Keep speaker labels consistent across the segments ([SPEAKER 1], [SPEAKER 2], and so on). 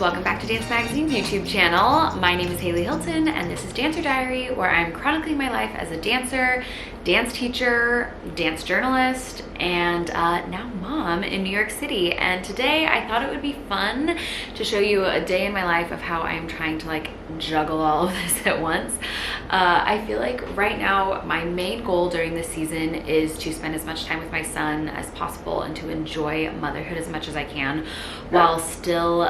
[SPEAKER 1] welcome back to Dance Magazine's YouTube channel. My name is Haley Hilton and this is Dancer Diary, where I'm chronicling my life as a dancer, dance teacher, dance journalist, and now mom in New York City. And today I thought it would be fun to show you a day in my life of how I'm trying to like juggle all of this at once. I feel like right now my main goal during this season is to spend as much time with my son as possible and to enjoy motherhood as much as I can while still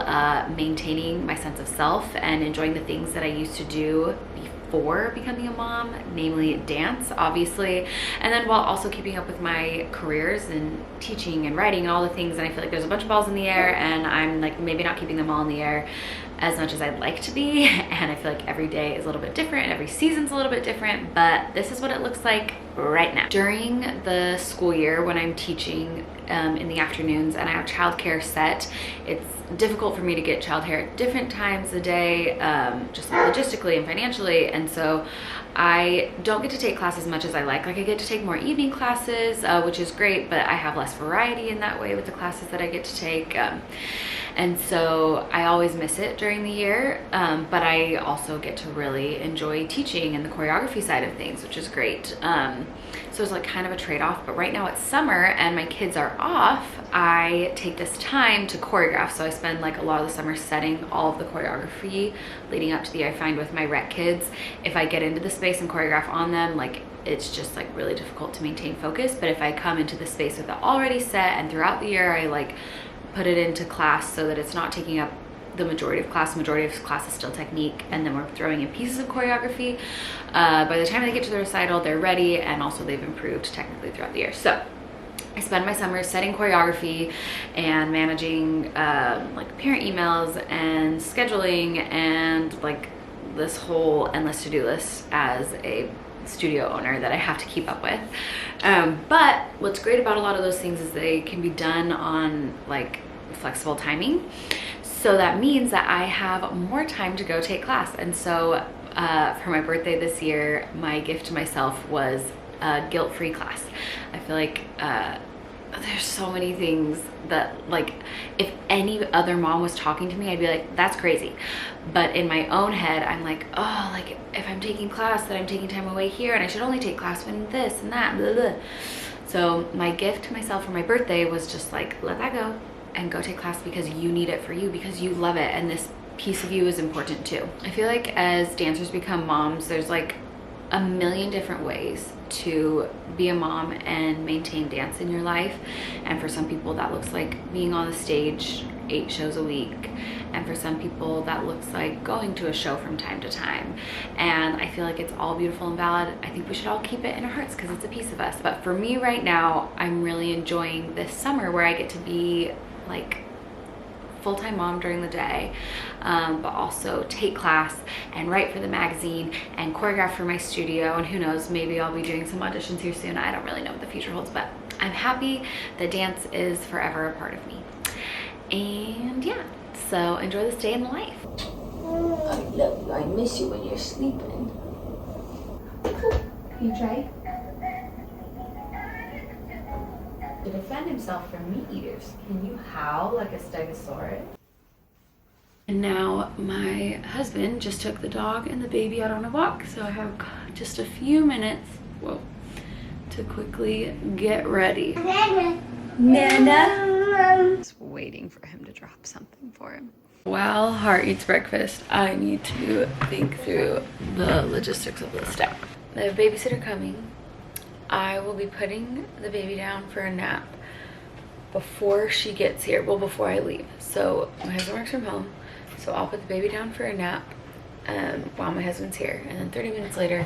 [SPEAKER 1] maintaining my sense of self and enjoying the things that I used to do before becoming a mom, namely dance, obviously, and then while also keeping up with my careers and teaching and writing and all the things. And I feel like there's a bunch of balls in the air and I'm like maybe not keeping them all in the air as much as I'd like to be, and I feel like every day is a little bit different, every season's a little bit different, but this is what it looks like right now. During the school year when I'm teaching in the afternoons and I have childcare set, it's difficult for me to get childcare at different times of the day, just logistically and financially, and so I don't get to take classes as much as I like. Like I get to take more evening classes, which is great, but I have less variety in that way with the classes that I get to take. And so I always miss it during the year, but I also get to really enjoy teaching and the choreography side of things, which is great. So it's like kind of a trade-off, but right now it's summer and my kids are off. I take this time to choreograph, so I spend like a lot of the summer setting all of the choreography leading up to the I Find with my rec kids. If I get into the space and choreograph on them, like it's just like really difficult to maintain focus. But if I come into the space with it already set and throughout the year I like put it into class so that it's not taking up the majority of class. Majority of class is still technique, and then we're throwing in pieces of choreography. By the time they get to the recital, they're ready, and also they've improved technically throughout the year. So I spend my summer setting choreography and managing like parent emails and scheduling and like this whole endless to-do list as a studio owner that I have to keep up with. But what's great about a lot of those things is they can be done on like flexible timing. So that means that I have more time to go take class. And so for my birthday this year, my gift to myself was a guilt-free class. I feel like there's so many things that like if any other mom was talking to me, I'd be like, that's crazy. But in my own head, I'm like, oh, like if I'm taking class, that I'm taking time away here and I should only take class when this and that, blah, blah. So my gift to myself for my birthday was just like, let that go and go take class because you need it for you, because you love it, and this piece of you is important too. I feel like as dancers become moms, there's like a million different ways to be a mom and maintain dance in your life. And for some people that looks like being on the stage 8 shows a week, and for some people that looks like going to a show from time to time. And I feel like it's all beautiful and valid. I think we should all keep it in our hearts because it's a piece of us. But for me right now, I'm really enjoying this summer where I get to be like full-time mom during the day, but also take class and write for the magazine and choreograph for my studio, and who knows, maybe I'll be doing some auditions here soon. I don't really know what the future holds, but I'm happy that dance is forever a part of me. And yeah, so enjoy this day in the life.
[SPEAKER 2] I love you. I miss you when you're sleeping.
[SPEAKER 1] Can you try? To defend himself from meat eaters, can you howl like a stegosaurus? And now my husband just took the dog and the baby out on a walk, so I have just a few minutes, whoa, to quickly get ready. Nana! Just waiting for him to drop something for him. While Hart eats breakfast, I need to think through the logistics of this step. I have a babysitter coming. I will be putting the baby down for a nap before she gets here, well, before I leave. So my husband works from home, so I'll put the baby down for a nap while my husband's here, and then 30 minutes later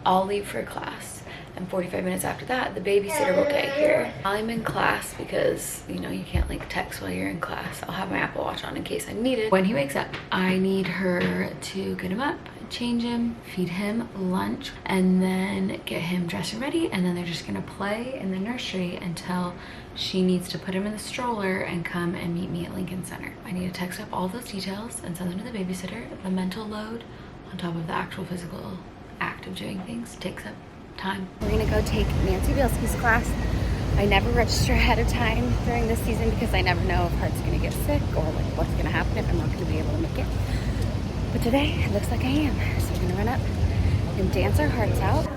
[SPEAKER 1] I'll leave for class, and 45 minutes after that the babysitter will get here. While I'm in class, because you know you can't like text while you're in class, I'll have my Apple Watch on in case I need it. When he wakes up, I need her to get him up, change him, feed him lunch, and then get him dressed and ready, and then they're just gonna play in the nursery until she needs to put him in the stroller and come and meet me at Lincoln Center. I need to text up all those details and send them to the babysitter. The mental load on top of the actual physical act of doing things takes up time. We're gonna go take Nancy Bielski's class
[SPEAKER 3] I never register ahead of time during this season because I never know if Heart's gonna get sick or like what's gonna happen if I'm not gonna be able to make it. But today it looks like I am. So we're gonna run up and dance our hearts out.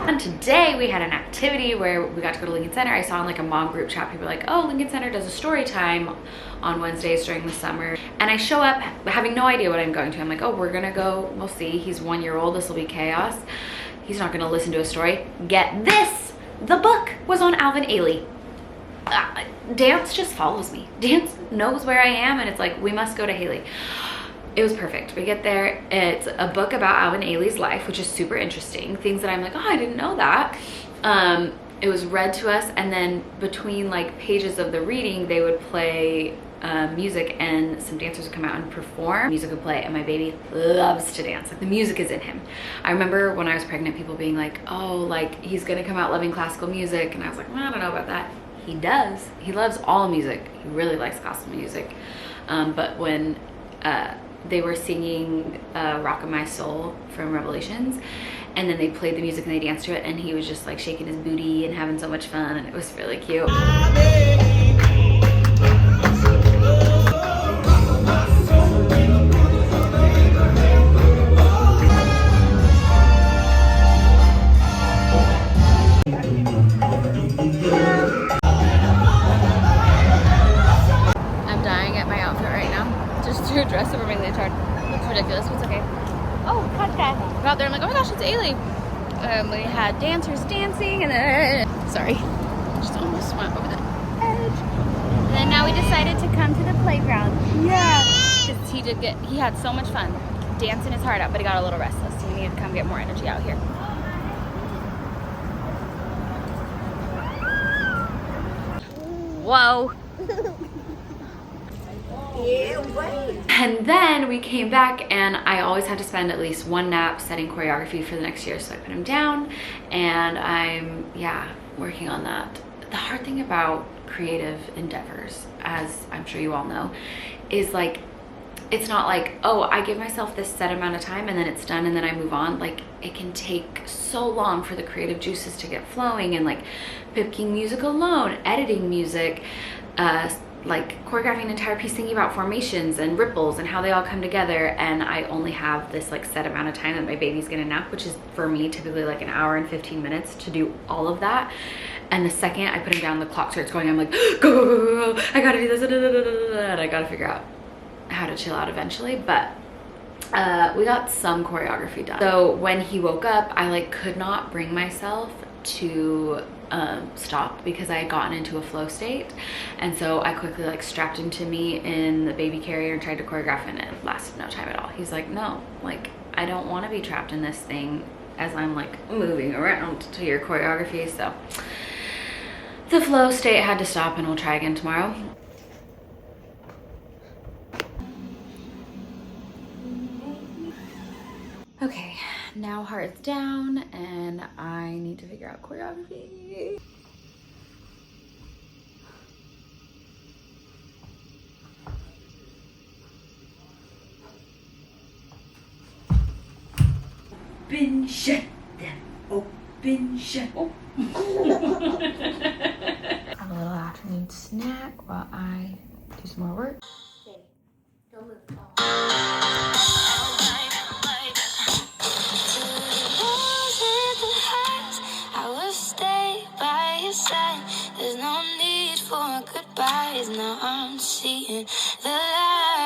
[SPEAKER 1] And today we had an activity where we got to go to Lincoln Center. I saw in like a mom group chat, people were like, oh, Lincoln Center does a story time on Wednesdays during the summer. And I show up having no idea what I'm going to. I'm like, oh, we're gonna go, we'll see. He's 1 year old, this will be chaos. He's not gonna listen to a story. Get this, the book was on Alvin Ailey. Dance just follows me. Dance knows where I am and it's like, we must go to Haley. It was perfect. We get there, it's a book about Alvin Ailey's life, which is super interesting. Things that I'm like, oh, I didn't know that. It was read to us, and then between like pages of the reading, they would play music and some dancers would come out and perform. Music would play and my baby loves to dance. Like the music is in him. I remember when I was pregnant, people being like, oh, like he's gonna come out loving classical music. And I was like, well, I don't know about that. He does. He loves all music. He really likes classical music. But when they were singing Rock of My Soul from Revelations, and then they played the music and they danced to it, and he was just like shaking his booty and having so much fun, and it was really cute.
[SPEAKER 3] I'm dying at my outfit right now. Just to dress over my leotard. Looks ridiculous, but it's okay. Oh, cut that. We're out there, I'm like, oh my gosh, it's Ailey. We had dancers dancing, and then, sorry, just almost went over the edge. And then now we decided to come to the playground. Yeah. Because he had so much fun dancing his heart out, but he got a little restless, so we needed to come get more energy out here. Whoa.
[SPEAKER 1] And then we came back, and I always had to spend at least one nap setting choreography for the next year, so I put him down, and I'm working on that. The hard thing about creative endeavors, as I'm sure you all know, is like, it's not like, oh, I give myself this set amount of time and then it's done and then I move on. Like, it can take so long for the creative juices to get flowing, and like picking music alone, editing music, like choreographing an entire piece, thinking about formations and ripples and how they all come together. And I only have this like set amount of time that my baby's gonna nap, which is for me typically like an hour and 15 minutes to do all of that. And the second I put him down, the clock starts going. I'm like, go, go, go, go, I gotta do this, and I gotta figure out how to chill out eventually. But we got some choreography done. So when he woke up, I like could not bring myself to stop because I had gotten into a flow state, and so I quickly like strapped him to me in the baby carrier and tried to choreograph, and it lasted no time at all. He's like, no, like I don't want to be trapped in this thing as I'm like moving around to your choreography. So the flow state had to stop, and we'll try again tomorrow. Okay, now Heart's down and I need to figure out choreography. Open, shut, then open, shut. Oh. Have a little afternoon snack while I do some more work.
[SPEAKER 2] Okay, don't move.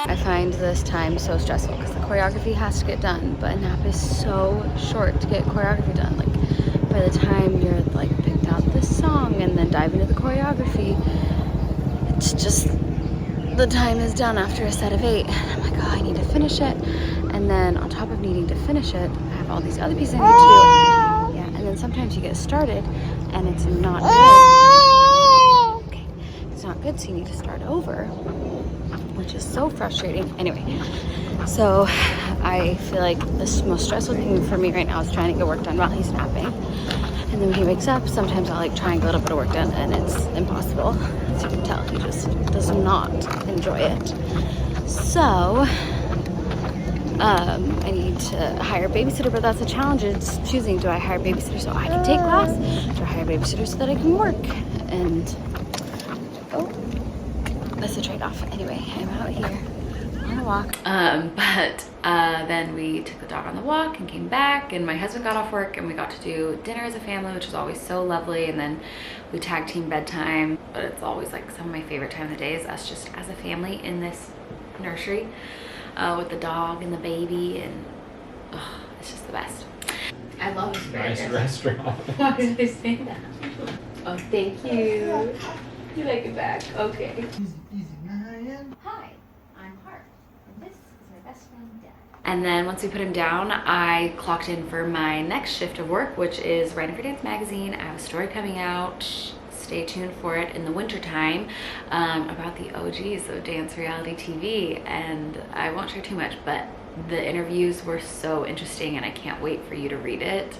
[SPEAKER 3] I find this time so stressful because the choreography has to get done, but a nap is so short to get choreography done. Like by the time you're like picked out this song and then dive into the choreography, it's just the time is done after a set of 8. And I'm like, oh, I need to finish it. And then on top of needing to finish it, I have all these other pieces I need to do. Yeah, and then sometimes you get started and it's not good. Okay, it's not good, so you need to start over, which is so frustrating. Anyway, so I feel like the most stressful thing for me right now is trying to get work done while he's napping. And then when he wakes up, sometimes I'll like try and get a little bit of work done, and it's impossible. As you can tell, he just does not enjoy it. So I need to hire a babysitter, but that's a challenge. It's choosing, do I hire a babysitter so I can take class? Do I hire a babysitter so that I can work? And, oh, that's a trade-off. Anyway, I'm out here on a walk.
[SPEAKER 1] Then we took the dog on the walk and came back, and my husband got off work and we got to do dinner as a family, which was always so lovely. And then we tag team bedtime, but it's always like some of my favorite time of the day is us just as a family in this nursery with the dog and the baby, and it's just the best. I love this
[SPEAKER 4] nice restaurant.
[SPEAKER 1] Why did I say that? Oh, thank you. You like it back? Okay.
[SPEAKER 2] Hi, I'm Hart, and this is my best friend, Dad.
[SPEAKER 1] And then once we put him down, I clocked in for my next shift of work, which is writing for Dance Magazine. I have a story coming out. Stay tuned for it in the winter time about the OGs of dance reality TV, and I won't share too much, but the interviews were so interesting and I can't wait for you to read it,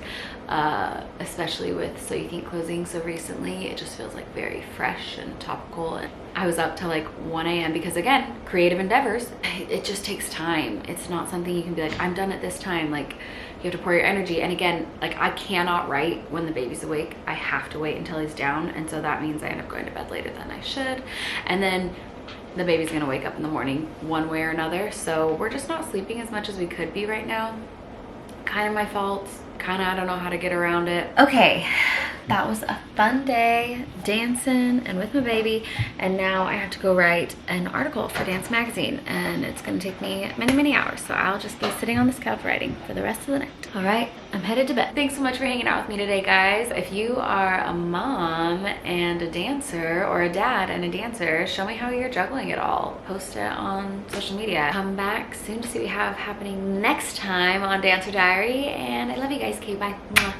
[SPEAKER 1] especially with So You Think closing so recently. It just feels like very fresh and topical. And I was up till like 1 a.m. because again, creative endeavors, it just takes time. It's not something you can be like, I'm done at this time. Like, you have to pour your energy. And again, like, I cannot write when the baby's awake. I have to wait until he's down. And so that means I end up going to bed later than I should. And then the baby's gonna wake up in the morning one way or another. So we're just not sleeping as much as we could be right now. Kind of my fault. Kind of, I don't know how to get around it. Okay, that was a fun day dancing and with my baby, and now I have to go write an article for Dance Magazine, and it's gonna take me many hours, so I'll just be sitting on this couch writing for the rest of the night. All right, I'm headed to bed. Thanks so much for hanging out with me today, guys. If you are a mom and a dancer, or a dad and a dancer, show me how you're juggling it all. Post it on social media. Come back soon to see what we have happening next time on Dancer Diary, and I love you guys. Okay, bye. Mwah.